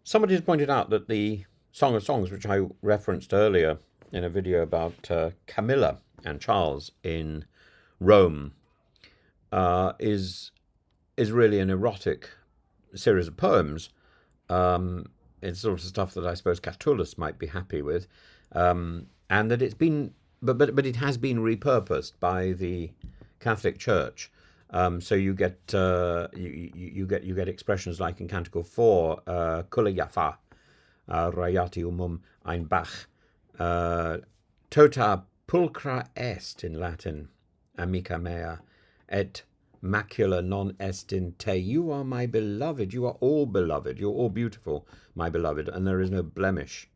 Somebody has pointed out that the Song of Songs, which I referenced earlier in a video about Camilla and Charles in Rome, is really an erotic series of poems. It's sort of stuff that I suppose Catullus might be happy with, and that it's been, but it has been repurposed by the Catholic Church. So you get you get expressions like in Canticle 4, Kulla Yafa, Rayati umum ein Bach, tota pulchra est in Latin, amica mea, et macula non est in te. You are my beloved. You are all beloved. You're all beautiful, my beloved, and there is no blemish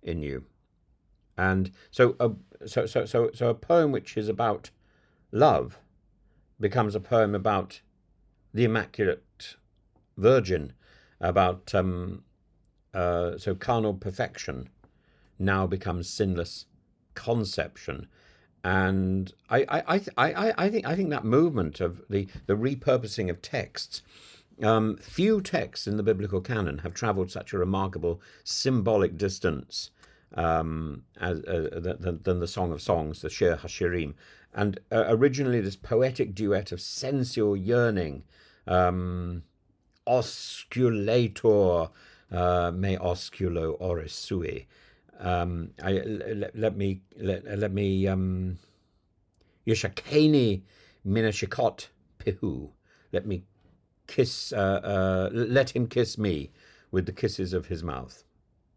in you. And so a poem which is about love becomes a poem about the Immaculate Virgin, about so carnal perfection now becomes sinless conception. And I think that movement of the repurposing of texts, few texts in the biblical canon have travelled such a remarkable symbolic distance than the Song of Songs, the Shir Hashirim. And originally this poetic duet of sensual yearning, osculator me osculo oris sui. Let me yeshakeni minashikot pihu. Let me kiss. Let him kiss me with the kisses of his mouth.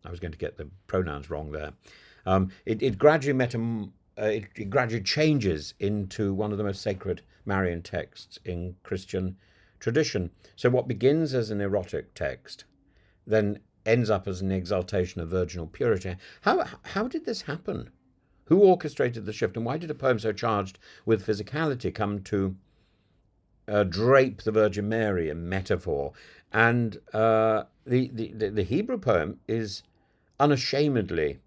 I was going to get the pronouns wrong there. It gradually changes into one of the most sacred Marian texts in Christian tradition. So what begins as an erotic text then ends up as an exaltation of virginal purity. How did this happen? Who orchestrated the shift, and why did a poem so charged with physicality come to drape the Virgin Mary in metaphor? And the Hebrew poem is unashamedly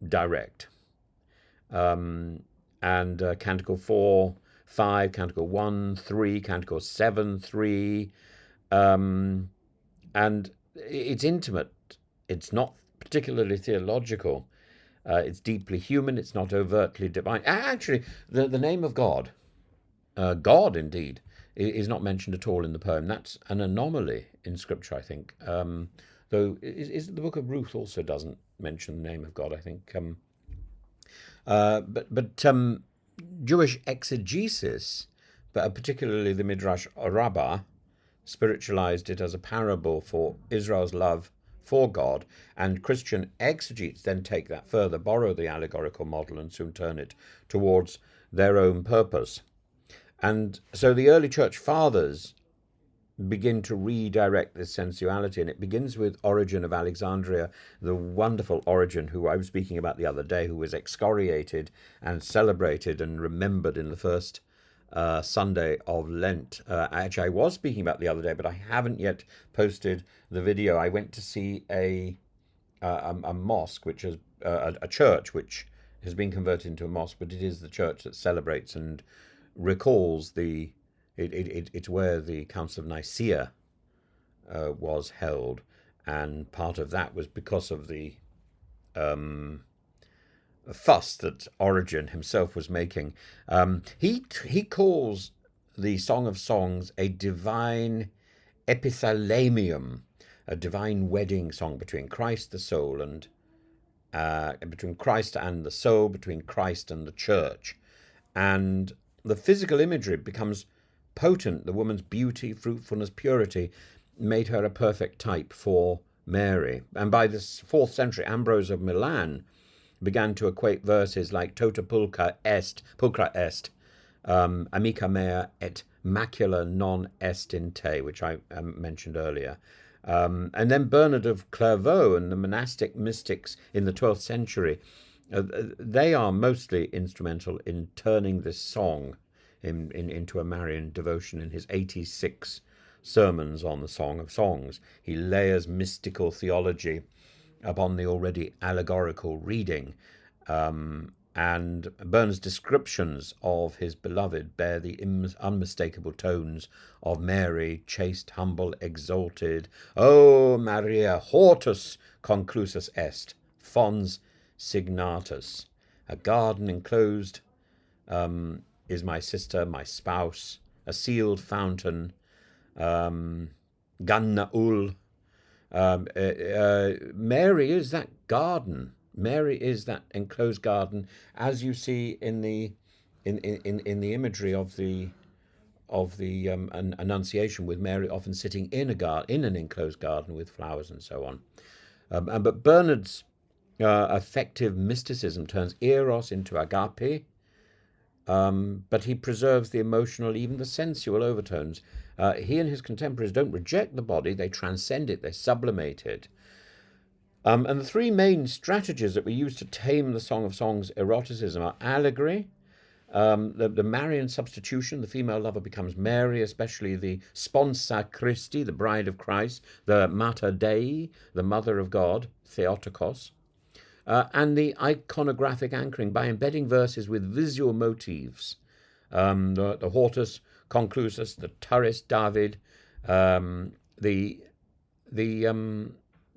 direct. And Canticle 4, 5, Canticle 1, 3, Canticle 7, 3, and it's intimate. It's not particularly theological. It's deeply human. It's not overtly divine. Actually, the name of God, God indeed, is not mentioned at all in the poem. That's an anomaly in Scripture, I think. Though is the Book of Ruth also doesn't mention the name of God, I think. But Jewish exegesis, but particularly the Midrash Rabbah, spiritualized it as a parable for Israel's love for God, and Christian exegetes then take that further, borrow the allegorical model, and soon turn it towards their own purpose. And so the early church fathers begin to redirect this sensuality, and it begins with Origen of Alexandria, the wonderful Origen who I was speaking about the other day, who was excoriated and celebrated and remembered in the first Sunday of Lent. Actually, I was speaking about the other day, but I haven't yet posted the video. I went to see a mosque, which is a church which has been converted into a mosque, but it is the church that celebrates and recalls it's where the Council of Nicaea was held, and part of that was because of the fuss that Origen himself was making. He calls the Song of Songs a divine epithalamium, a divine wedding song between Christ the soul and between Christ and the soul, between Christ and the church. And the physical imagery becomes potent. The woman's beauty, fruitfulness, purity made her a perfect type for Mary. And by the 4th century, Ambrose of Milan began to equate verses like tota pulchra est, amica mea et macula non est in te, which I mentioned earlier. And then Bernard of Clairvaux and the monastic mystics in the 12th century, they are mostly instrumental in turning this song into a Marian devotion. In his 86 sermons on the Song of Songs, he layers mystical theology upon the already allegorical reading, and And Bernard's descriptions of his beloved bear the unmistakable tones of Mary, chaste, humble, exalted. O Maria, hortus conclusus est, fons signatus. A garden enclosed is my sister, my spouse, a sealed fountain, gannaul. Mary is that garden. Mary is that enclosed garden, as you see in the imagery of the Annunciation, with Mary often sitting in an enclosed garden with flowers and so on. But Bernard's affective mysticism turns eros into agape, but he preserves the emotional, even the sensual overtones. He and his contemporaries don't reject the body, they transcend it, they sublimate it. And the three main strategies that we use to tame the Song of Songs eroticism are allegory, the Marian substitution, the female lover becomes Mary, especially the sponsa Christi, the bride of Christ, the Mater Dei, the mother of God, Theotokos, and the iconographic anchoring by embedding verses with visual motifs, the hortus conclusus, the turris David,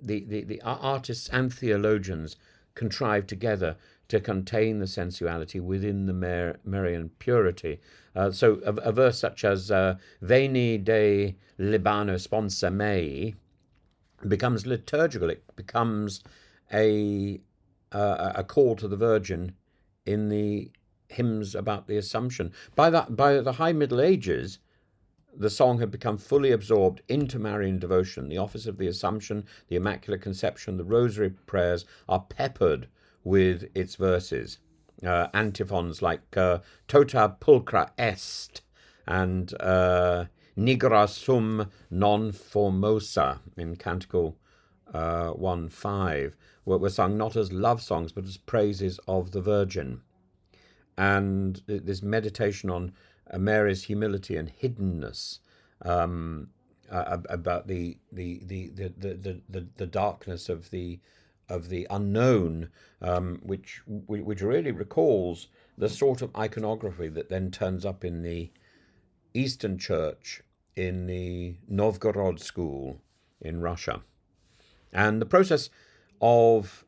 the artists and theologians contrive together to contain the sensuality within the Marian purity. So a verse such as Veni de Libano sponsa mei becomes liturgical. It becomes a call to the Virgin in the hymns about the Assumption. By the High Middle Ages, the song had become fully absorbed into Marian devotion. The office of the Assumption, the Immaculate Conception, the Rosary prayers are peppered with its verses. Antiphons like Tota pulchra est and Nigra sum non formosa in Canticle 1:5 were sung not as love songs but as praises of the Virgin. And this meditation on Mary's humility and hiddenness, about the darkness of the unknown, which really recalls the sort of iconography that then turns up in the Eastern Church in the Novgorod school in Russia. And the process of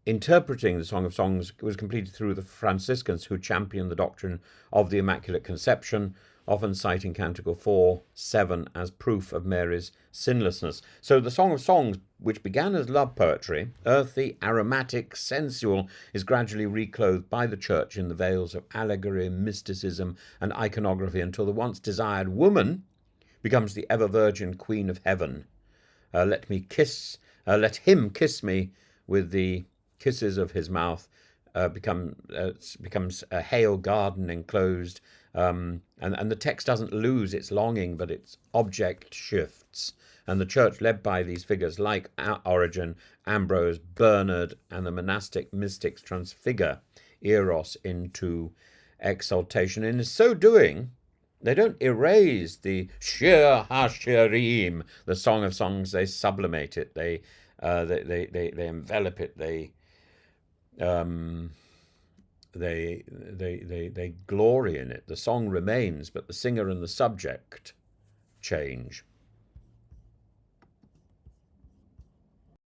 interpreting the Song of Songs was completed through the Franciscans, who championed the doctrine of the Immaculate Conception, often citing Canticle 4:7 as proof of Mary's sinlessness. So the Song of Songs, which began as love poetry, earthy, aromatic, sensual, is gradually reclothed by the Church in the veils of allegory, mysticism, and iconography until the once desired woman becomes the ever-virgin Queen of Heaven. Let him kiss me with the kisses of his mouth, becomes a hale garden enclosed, and the text doesn't lose its longing, but its object shifts. And the Church, led by these figures like Origen, Ambrose, Bernard, and the monastic mystics, transfigure eros into exaltation. And in so doing, they don't erase the Shir HaShirim, the Song of Songs. They sublimate it. They envelop it. They glory in it. The song remains, but the singer and the subject change.